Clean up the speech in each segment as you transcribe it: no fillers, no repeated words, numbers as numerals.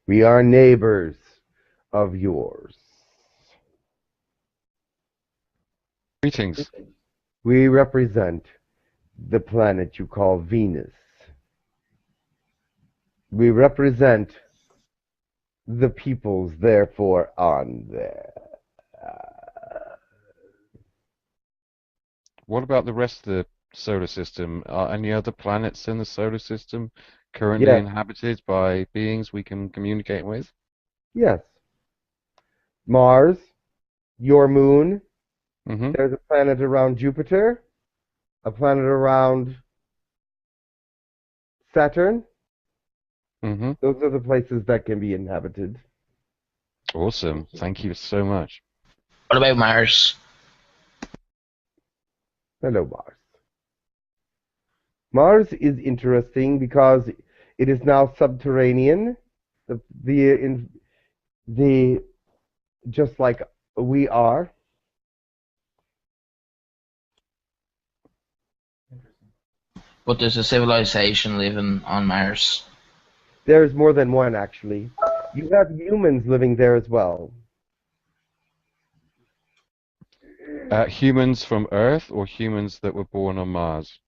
We are neighbors of yours. Greetings. We represent the planet you call Venus. We represent the peoples, therefore, on there. What about the rest of the solar system? Are any other planets in the solar system currently Yes, inhabited by beings we can communicate with? yes. Mars, your moon. Mm-hmm. There's a planet around Jupiter, a planet around Saturn. Mm-hmm. Those are the places that can be inhabited. Awesome. Thank you so much. What about Mars? Hello, Mars. Mars is interesting because it is now subterranean. The just like we are. But there's a civilization living on Mars. There's more than one, actually. You have humans living there as well. Humans from Earth or humans that were born on Mars?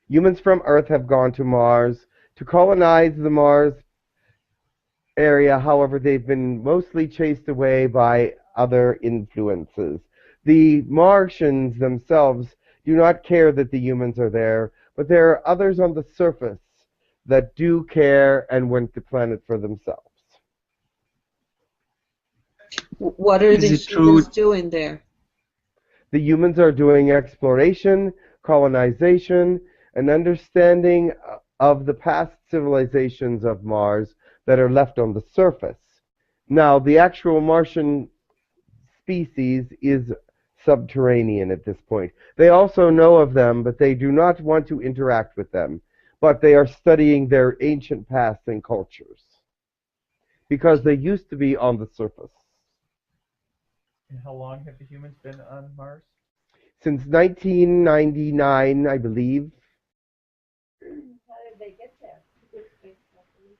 Humans from Earth have gone to Mars to colonize the Mars area. However, they've been mostly chased away by other influences. The Martians themselves do not care that the humans are there, but there are others on the surface that do care and want the planet for themselves. What are the humans doing there? The humans are doing exploration, colonization, and understanding of the past civilizations of Mars that are left on the surface. Now, the actual Martian species is subterranean at this point. They also know of them, but they do not want to interact with them. But they are studying their ancient past and cultures because they used to be on the surface. And how long have the humans been on Mars? Since 1999, I believe. How did they get there?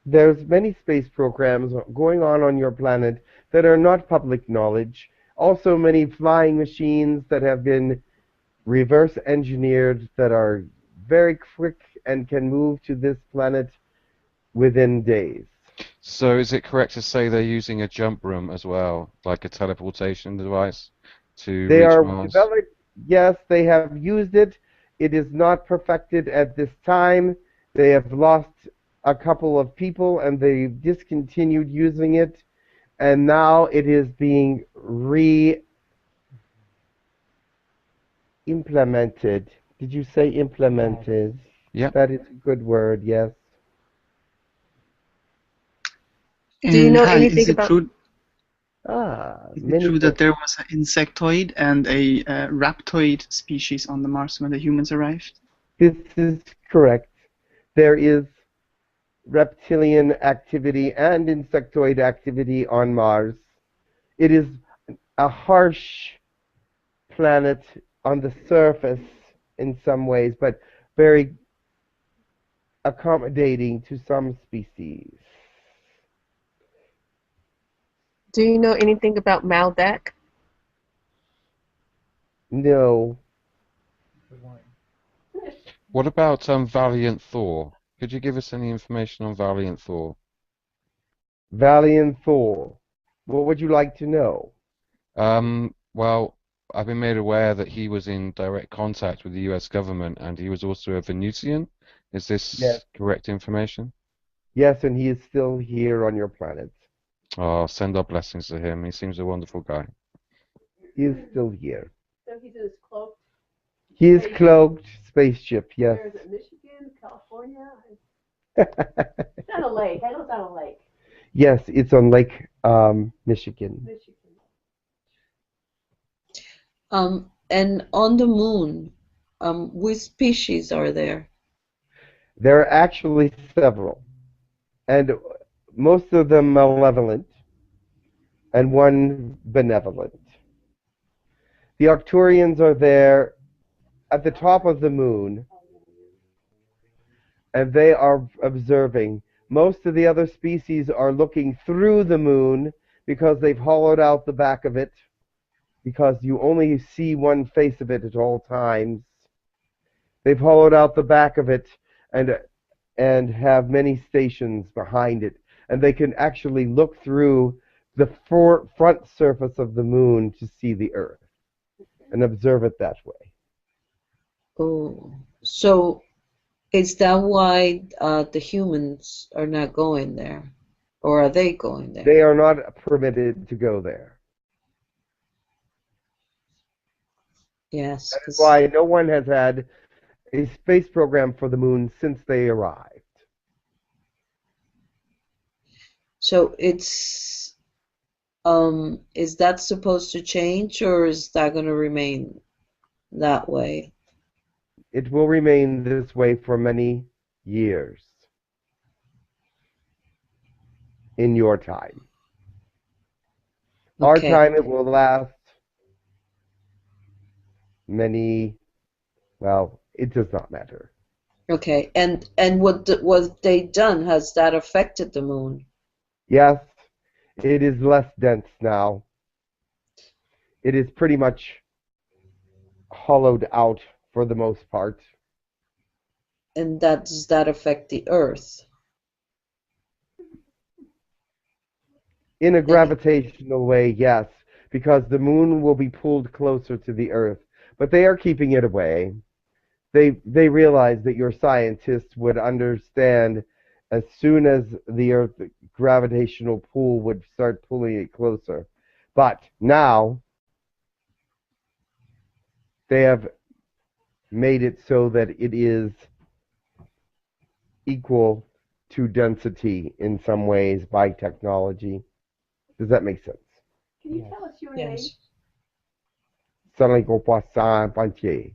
There's many space programs going on your planet that are not public knowledge. Also many flying machines that have been reverse engineered that are very quick and can move to this planet within days. So is it correct to say they're using a jump room as well, like a teleportation device to They reach are Mars? developed, yes, they have used it. It is not perfected at this time. They have lost a couple of people and they discontinued using it. And now it is being re-implemented. Did you say implemented? Yeah. That is a good word, yes. Do you know Hi, anything is it about... true? Is it true that there was an insectoid and a raptoid species on the Mars when the humans arrived? This is correct. There is reptilian activity and insectoid activity on Mars. It is a harsh planet on the surface in some ways, but very accommodating to some species. Do you know anything about 𝗪𝗘𝗕𝗏? No. What about Valiant Thor? Could you give us any information on Valiant Thor? Valiant Thor. What would you like to know? Well, I've been made aware that he was in direct contact with the US government and he was also a Venusian. Is this correct information? Yes, and he is still here on your planet. Oh, send our blessings to him. He seems a wonderful guy. He is still here. So he's in his cloaked. He is cloaked spaceship, yes. Where is it? Michigan, California? It's on a lake. I know it's on a lake. Yes, it's on Lake Michigan. And on the moon, which species are there? There are actually several, and most of them malevolent, and one benevolent. The Arcturians are there at the top of the moon, and they are observing Most of the other species are looking through the moon because they've hollowed out the back of it, because you only see one face of it at all times. They've hollowed out the back of it and have many stations behind it, and they can actually look through the front surface of the moon to see the Earth and observe it that way. Oh, so is that why the humans are not going there? Or are they going there? They are not permitted to go there. Yes. That is why no one has had a space program for the moon since they arrived. So it's is that supposed to change, or is that going to remain that way? It will remain this way for many years in your time. Our Okay. time, it will last many, well, it does not matter. Okay, and what they done, has that affected the moon? Yes, it is less dense now. It is pretty much hollowed out for the most part. And does that affect the Earth? In a gravitational way, yes, because the moon will be pulled closer to the Earth, but they are keeping it away. They realize that your scientists would understand as soon as the Earth gravitational pull would start pulling it closer. But now they have made it so that it is equal to density in some ways by technology. Does that make sense? Can you tell us your name? Yes. 𝗖𝗢𝗡𝗧𝗘𝗡𝗧.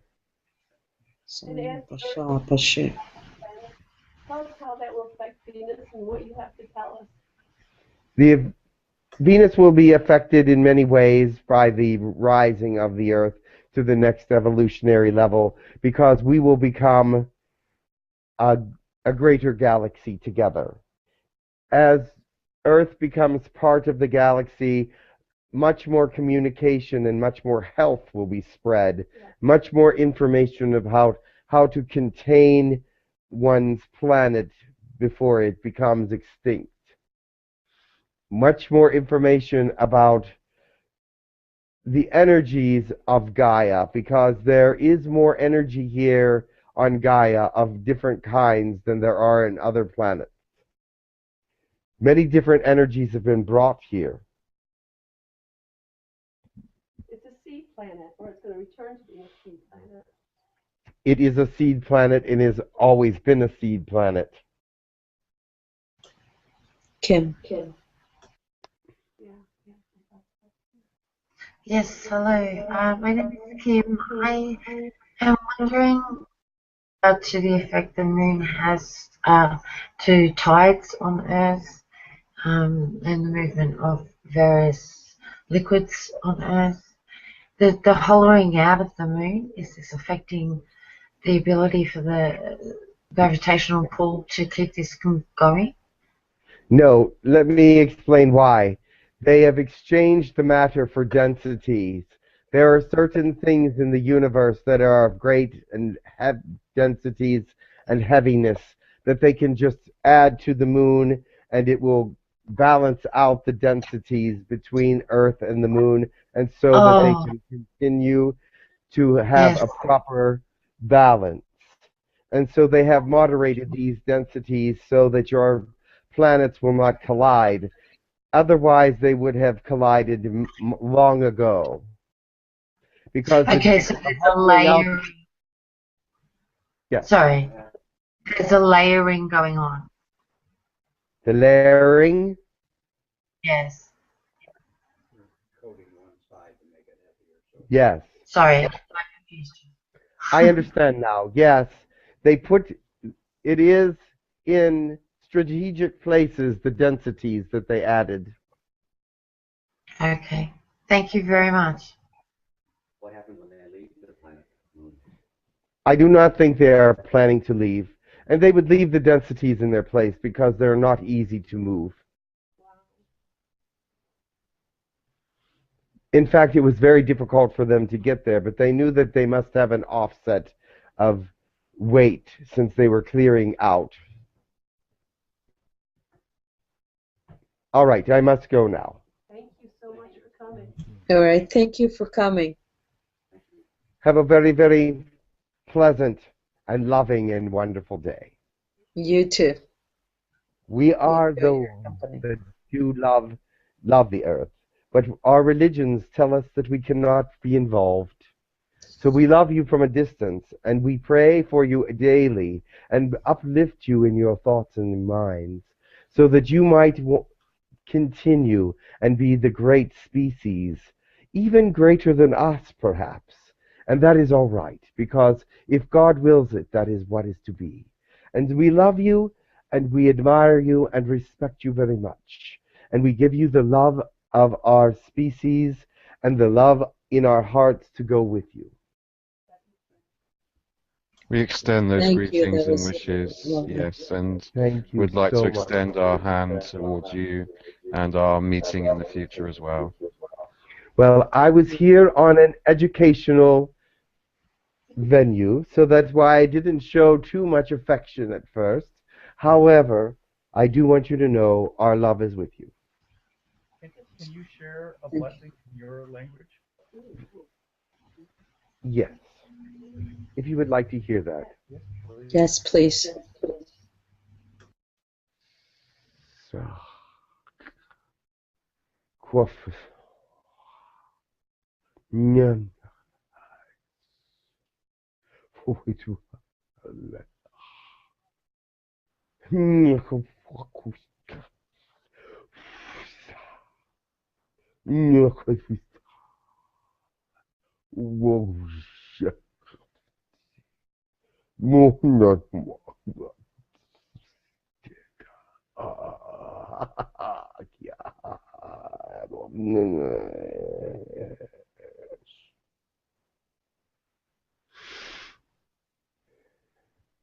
Tell us how that will affect Venus and what you have to tell us. The Venus will be affected in many ways by the rising of the Earth to the next evolutionary level, because we will become a greater galaxy together. As Earth becomes part of the galaxy, much more communication and much more health will be spread, much more information about how to contain one's planet before it becomes extinct. Much more information about the energies of Gaia, because there is more energy here on Gaia of different kinds than there are in other planets. Many different energies have been brought here. It's a seed planet, or it's going to return to being a seed planet. It is a seed planet and has always been a seed planet. Kim. Yes, hello. My name is Kim. I am wondering to the effect the moon has to tides on Earth and the movement of various liquids on Earth. The hollowing out of the moon, is this affecting the ability for the gravitational pull to keep this going? No, let me explain why. They have exchanged the matter for densities. There are certain things in the universe that are of great and densities and heaviness that they can just add to the moon, and it will balance out the densities between Earth and the moon, and so that they can continue to have a proper balance. And so they have moderated these densities so that your planets will not collide. Otherwise, they would have collided long ago. Because so there's a layering. Yes. Sorry, there's a layering going on. The layering? Yes. Yes. Sorry, I confused you. I understand now. Yes. They put, it is in strategic places, the densities that they added. Okay. Thank you very much. What happens when they leave the planet? I do not think they are planning to leave. And they would leave the densities in their place because they're not easy to move. In fact, it was very difficult for them to get there, but they knew that they must have an offset of weight since they were clearing out. All right, I must go now. Thank you so much for coming. All right, thank you for coming. Have a very, very pleasant and loving and wonderful day. You too. We are enjoy those your company. that do love the earth, but our religions tell us that we cannot be involved. So we love you from a distance, and we pray for you daily and uplift you in your thoughts and minds, so that you might continue and be the great species, even greater than us, perhaps. And that is all right, because if God wills it, that is what is to be. And we love you, and we admire you, and respect you very much. And we give you the love of our species and the love in our hearts to go with you. We extend those Thank you, greetings that and was wishes, lovely. yes, and Thank you we'd like so to much. extend our hand towards you and our meeting in the future as well. Well, I was here on an educational venue, so that's why I didn't show too much affection at first. However, I do want you to know our love is with you. Can you share a blessing in your language? Yes. If you would like to hear that. Yes, please. So, Quof. Nyan. Fuitu. Nyakofukuska. Nyakofuska. Wosha. Mohnat.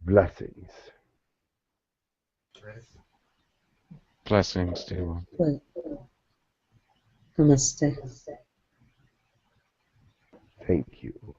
Blessings. Blessings, dear one. Namaste. Thank you.